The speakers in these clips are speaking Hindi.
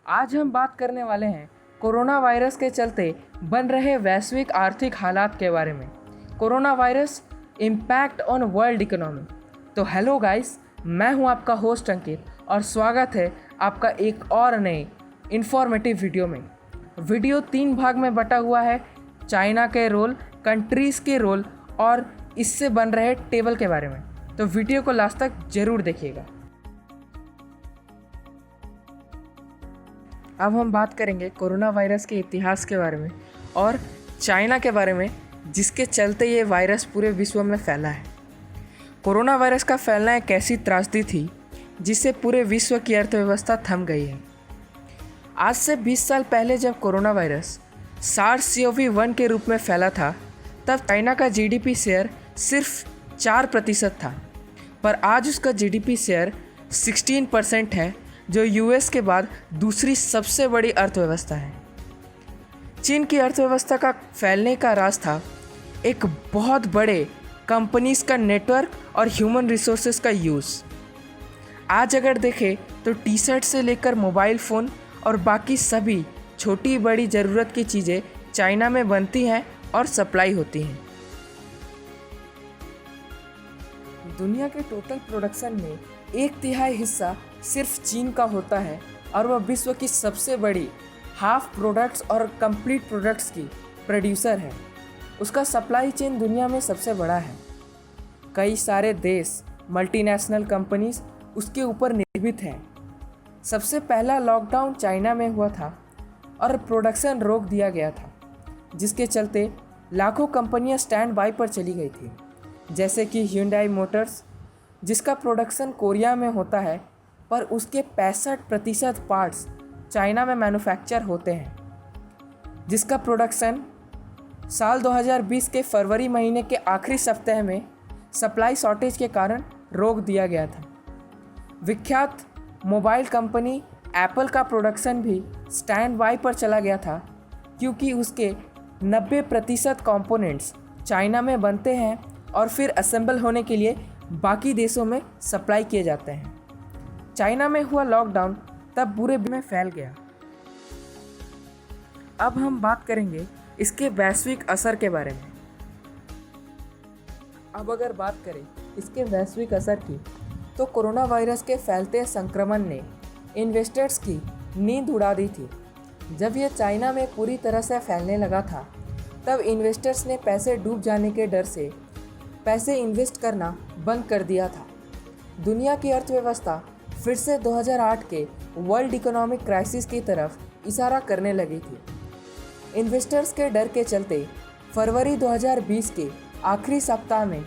आज हम बात करने वाले हैं कोरोना वायरस के चलते बन रहे वैश्विक आर्थिक हालात के बारे में। Corona virus impact on world economy. तो हेलो गाइस, मैं हूं आपका होस्ट अंकित और स्वागत है आपका एक और नए इन्फॉर्मेटिव वीडियो में। वीडियो 3 भाग में बटा हुआ है, चाइना के रोल, कंट्रीज़ के रोल और इससे बन रहे टेबल के बारे में। तो वीडियो को लास्ट तक ज़रूर देखिएगा। अब हम बात करेंगे कोरोना वायरस के इतिहास के बारे में और चाइना के बारे में, जिसके चलते ये वायरस पूरे विश्व में फैला है। कोरोना वायरस का फैलना एक ऐसी त्रासदी थी जिससे पूरे विश्व की अर्थव्यवस्था थम गई है। आज से 20 साल पहले जब कोरोना वायरस SARS-CoV-1 के रूप में फैला था, तब चाइना का जीडीपी शेयर सिर्फ 4% था, पर आज उसका जीडीपी शेयर 16% है, जो यूएस के बाद दूसरी सबसे बड़ी अर्थव्यवस्था है। चीन की अर्थव्यवस्था का फैलने का राज था एक बहुत बड़े कंपनीज का नेटवर्क और ह्यूमन रिसोर्सेज का यूज़। आज अगर देखें तो टी शर्ट से लेकर मोबाइल फ़ोन और बाकी सभी छोटी बड़ी ज़रूरत की चीज़ें चाइना में बनती हैं और सप्लाई होती हैं। दुनिया के टोटल प्रोडक्शन में 1/3 हिस्सा सिर्फ चीन का होता है और वह विश्व की सबसे बड़ी हाफ प्रोडक्ट्स और कंप्लीट प्रोडक्ट्स की प्रोड्यूसर है। उसका सप्लाई चेन दुनिया में सबसे बड़ा है। कई सारे देश, मल्टीनेशनल कंपनीज उसके ऊपर निर्भर हैं। सबसे पहला लॉकडाउन चाइना में हुआ था और प्रोडक्शन रोक दिया गया था, जिसके चलते लाखों कंपनियां स्टैंड बाय पर चली गई थी, जैसे कि Hyundai मोटर्स, जिसका प्रोडक्शन कोरिया में होता है, पर उसके 65% पार्ट्स चाइना में मैन्युफैक्चर होते हैं, जिसका प्रोडक्शन साल 2020 के फरवरी महीने के आखिरी सप्ताह में सप्लाई शॉर्टेज के कारण रोक दिया गया था। विख्यात मोबाइल कंपनी एप्पल का प्रोडक्शन भी स्टैंड बाय पर चला गया था, क्योंकि उसके 90% कंपोनेंट्स चाइना में बनते हैं और फिर असेंबल होने के लिए बाकी देशों में सप्लाई किए जाते हैं। चाइना में हुआ लॉकडाउन तब पूरे में फैल गया। अब हम बात करेंगे इसके वैश्विक असर के बारे में। अब अगर बात करें इसके वैश्विक असर की, तो कोरोना वायरस के फैलते संक्रमण ने इन्वेस्टर्स की नींद उड़ा दी थी। जब यह चाइना में पूरी तरह से फैलने लगा था, तब इन्वेस्टर्स ने पैसे डूब जाने के डर से पैसे इन्वेस्ट करना बंद कर दिया था। दुनिया की अर्थव्यवस्था फिर से 2008 के वर्ल्ड इकोनॉमिक क्राइसिस की तरफ इशारा करने लगी थी। इन्वेस्टर्स के डर के चलते फरवरी 2020 के आखिरी सप्ताह में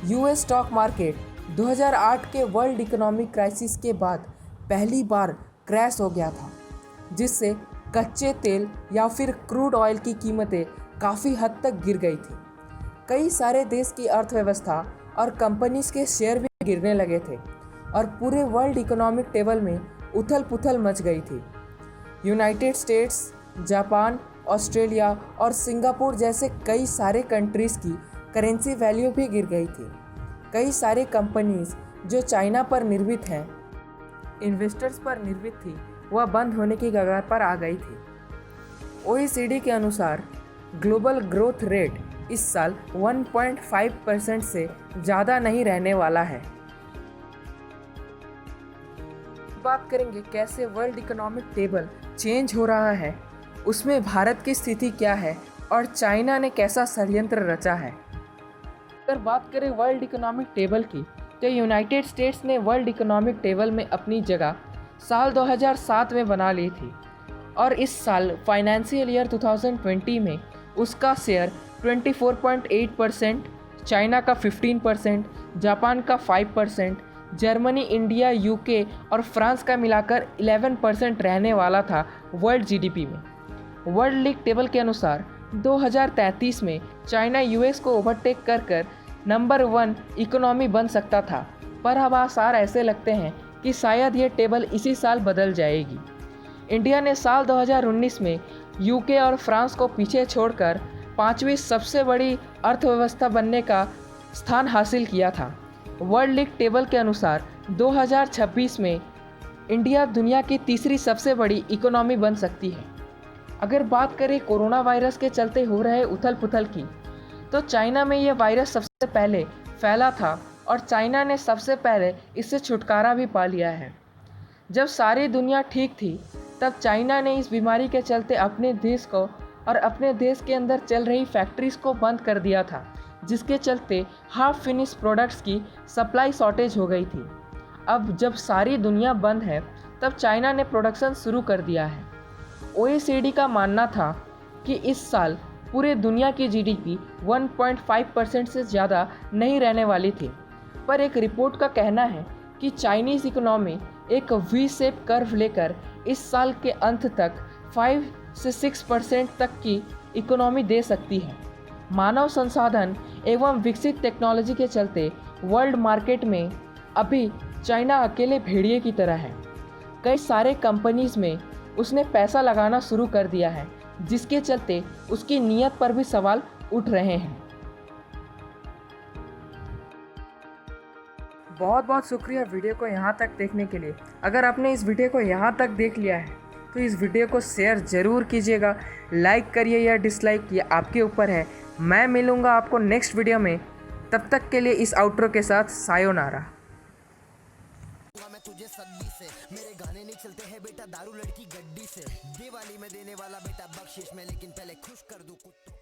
यूएस स्टॉक मार्केट 2008 के वर्ल्ड इकोनॉमिक क्राइसिस के बाद पहली बार क्रैश हो गया था, जिससे कच्चे तेल या फिर क्रूड ऑयल की कीमतें काफ़ी हद तक गिर गई थी। कई सारे देश की अर्थव्यवस्था और कंपनीज के शेयर भी गिरने लगे थे और पूरे वर्ल्ड इकोनॉमिक टेबल में उथल पुथल मच गई थी। यूनाइटेड स्टेट्स, जापान, ऑस्ट्रेलिया और सिंगापुर जैसे कई सारे कंट्रीज़ की करेंसी वैल्यू भी गिर गई थी। कई सारे कंपनीज जो चाइना पर निर्मित हैं, इन्वेस्टर्स पर निर्मित थी, वह बंद होने की कगार पर आ गई थी। OECD के अनुसार ग्लोबल ग्रोथ रेट इस साल 1.5% से ज़्यादा नहीं रहने वाला है। बात करेंगे कैसे वर्ल्ड इकोनॉमिक टेबल चेंज हो रहा है, उसमें भारत की स्थिति क्या है और चाइना ने कैसा षड्यंत्र रचा है। अगर बात करें वर्ल्ड इकोनॉमिक टेबल की, तो यूनाइटेड स्टेट्स ने वर्ल्ड इकोनॉमिक टेबल में अपनी जगह साल 2007 में बना ली थी और इस साल फाइनेंशियल ईयर 2020 में उसका शेयर 24.8%, चाइना का 15%, जापान का 5%, जर्मनी, इंडिया, यूके और फ्रांस का मिलाकर 11% रहने वाला था वर्ल्ड जीडीपी में। वर्ल्ड लीग टेबल के अनुसार 2033 में चाइना यूएस को ओवरटेक कर नंबर 1 इकोनॉमी बन सकता था, पर अब आसार ऐसे लगते हैं कि शायद ये टेबल इसी साल बदल जाएगी। इंडिया ने साल 2019 में यूके और फ्रांस को पीछे छोड़कर 5वीं सबसे बड़ी अर्थव्यवस्था बनने का स्थान हासिल किया था। वर्ल्ड लीग टेबल के अनुसार 2026 में इंडिया दुनिया की तीसरी सबसे बड़ी इकोनॉमी बन सकती है। अगर बात करें कोरोना वायरस के चलते हो रहे उथल पुथल की, तो चाइना में यह वायरस सबसे पहले फैला था और चाइना ने सबसे पहले इससे छुटकारा भी पा लिया है। जब सारी दुनिया ठीक थी, तब चाइना ने इस बीमारी के चलते अपने देश को और अपने देश के अंदर चल रही फैक्ट्रीज को बंद कर दिया था, जिसके चलते हाफ फिनिश प्रोडक्ट्स की सप्लाई शॉर्टेज हो गई थी। अब जब सारी दुनिया बंद है, तब चाइना ने प्रोडक्शन शुरू कर दिया है। OECD का मानना था कि इस साल पूरे दुनिया की GDP 1.5% से ज़्यादा नहीं रहने वाली थी, पर एक रिपोर्ट का कहना है कि चाइनीज़ इकोनॉमी एक वी शेप कर्व लेकर इस साल के अंत तक 5 से 6% तक की इकोनॉमी दे सकती है। मानव संसाधन एवं विकसित टेक्नोलॉजी के चलते वर्ल्ड मार्केट में अभी चाइना अकेले भेड़िए की तरह है। कई सारे कंपनीज में उसने पैसा लगाना शुरू कर दिया है, जिसके चलते उसकी नीयत पर भी सवाल उठ रहे हैं। बहुत बहुत शुक्रिया वीडियो को यहाँ तक देखने के लिए। अगर आपने इस वीडियो को यहाँ तक देख लिया है तो इस वीडियो को शेयर ज़रूर कीजिएगा, लाइक करिए या डिसलाइक, ये आपके ऊपर है। मैं मिलूँगा आपको नेक्स्ट वीडियो में, तब तक के लिए इस आउट्रो के साथ सायोनारा। मैं तुझे सदी से मेरे गाने नहीं चलते हैं बेटा दारू लड़की गड्डी से, दिवाली में देने वाला बेटा बख्शिश में, लेकिन पहले खुश कर दूं कुत्तों।